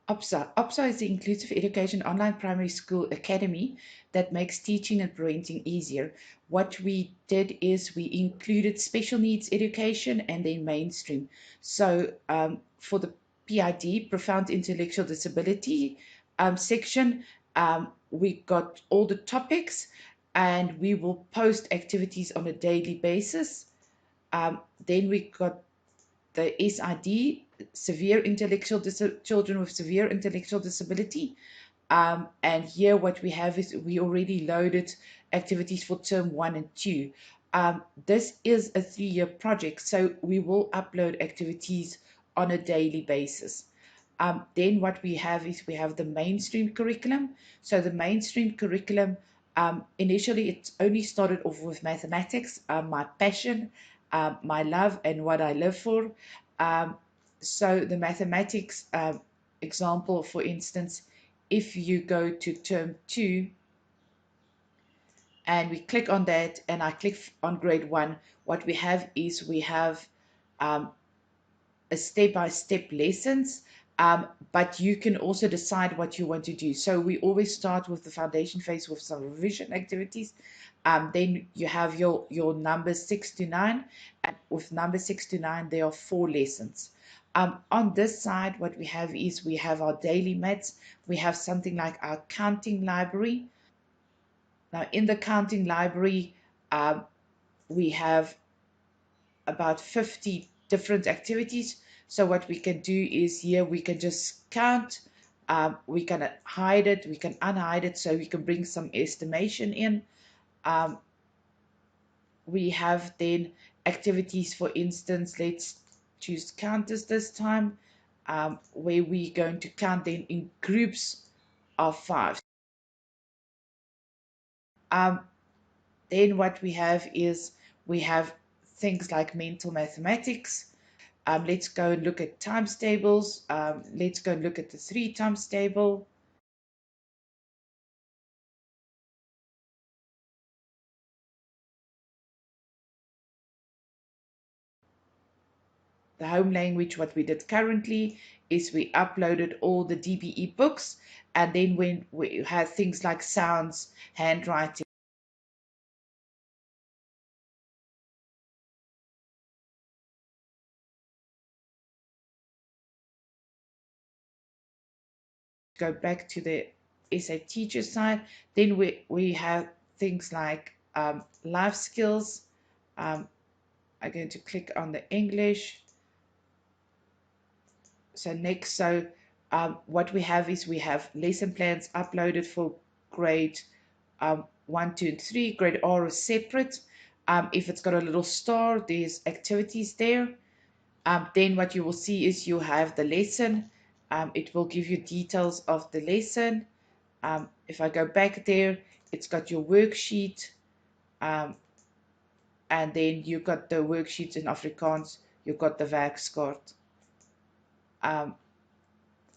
OPSA. OPSA is the Inclusive Education Online Primary School Academy that makes teaching and parenting easier. What we did is we included special needs education and then mainstream. So for the PID, Profound Intellectual Disability section, we got all the topics and we will post activities on a daily basis. Then we got the SID, children with severe intellectual disability. And here what we have is we already loaded activities for term 1 and 2. This is a 3-year project, so we will upload activities on a daily basis. Then what we have is we have the mainstream curriculum. So the mainstream curriculum, initially it only started off with mathematics, my passion, my love, and what I live for. Um, so the mathematics example, for instance, if you go to term 2 and we click on that and I click on grade 1, what we have is we have um, a step-by-step lessons, but you can also decide what you want to do. So we always start with the foundation phase with some revision activities. Then you have your numbers 6 to 9, and with number 6 to 9 there are 4 lessons. On this side, what we have is we have our daily maths. We have something like our counting library. Now in the counting library, we have about 50 different activities. So what we can do is here we can just count. We can hide it, we can unhide it, so we can bring some estimation in. We have then activities, for instance, let's choose counters this time, where we're going to count them in groups of 5. Um, then what we have is we have things like mental mathematics. Let's go and look at times tables. Let's go and look at the 3 times table. The home language, what we did currently is we uploaded all the DBE books, and then when we had things like sounds, handwriting, go back to the SA teacher side, then we have things like life skills. I'm going to click on the English. So next, what we have is we have lesson plans uploaded for grade 1, 2, and 3. Grade R is separate. If it's got a little star, there's activities there. Then what you will see is you have the lesson. It will give you details of the lesson. If I go back there, it's got your worksheet, um, and then you got the worksheets in Afrikaans. You've got the werkskaart. Um,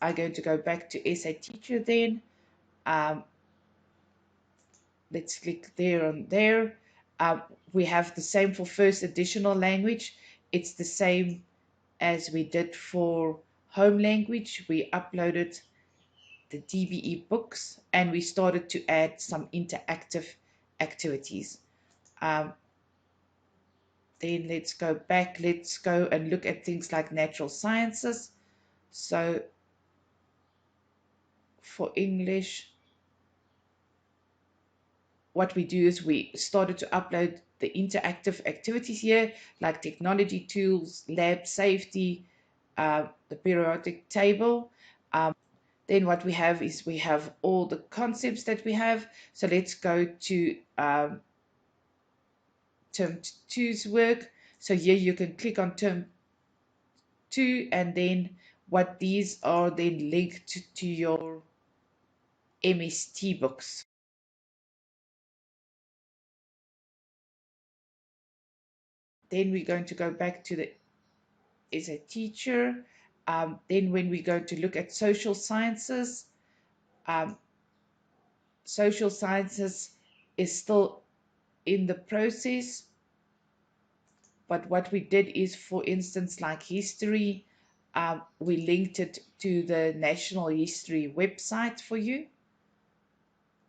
I'm going to go back to SA Teacher then. Um, let's click there on there. We have the same for first additional language. It's the same as we did for home language. We uploaded the DBE books and we started to add some interactive activities. Then let's go back. Let's go and look at things like natural sciences. So for English, what we do is we started to upload the interactive activities here, like technology tools, lab safety, the periodic table. Then what we have is we have all the concepts that we have. So let's go to term 2's work. So here you can click on term 2, and then what these are then linked to your MST books. Then we're going to go back to the as a teacher. Then when we go to look at um, social sciences is still in the process. But what we did is, for instance, like history, We linked it to the National History website for you,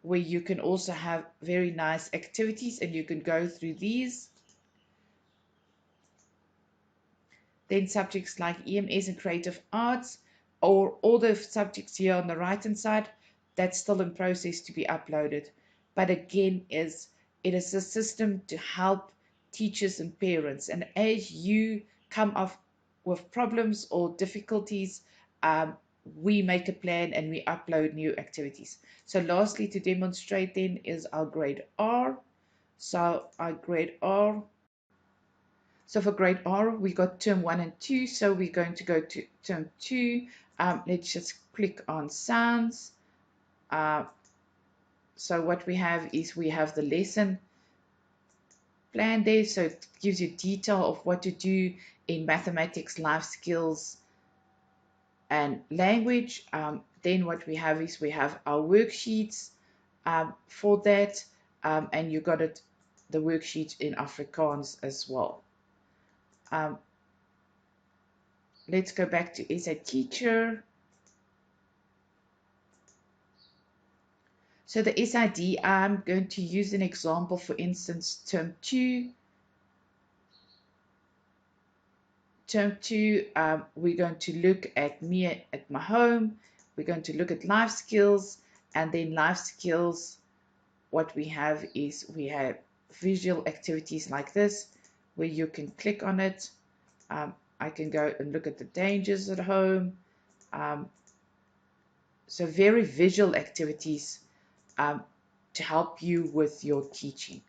where you can also have very nice activities and you can go through these. Then subjects like EMS and creative arts, or all the subjects here on the right hand side, that's still in process to be uploaded. But again, it is a system to help teachers and parents. And as you come up with problems or difficulties, we make a plan and we upload new activities. So lastly, to demonstrate then is our grade R. So our grade R, so for grade R, we got term 1 and 2. So we're going to go to term 2. Let's just click on sounds. So what we have is we have the lesson plan there. So it gives you detail of what to do in mathematics, life skills, and language. Then what we have is we have our worksheets for that. And you got the worksheet in Afrikaans as well. Let's go back to SA Teacher. So the SID, I'm going to use an example, for instance, term 2. Term 2, we're going to look at me at my home. We're going to look at life skills, and then life skills, what we have is we have visual activities like this, where you can click on it. I can go and look at the dangers at home. So very visual activities to help you with your teaching.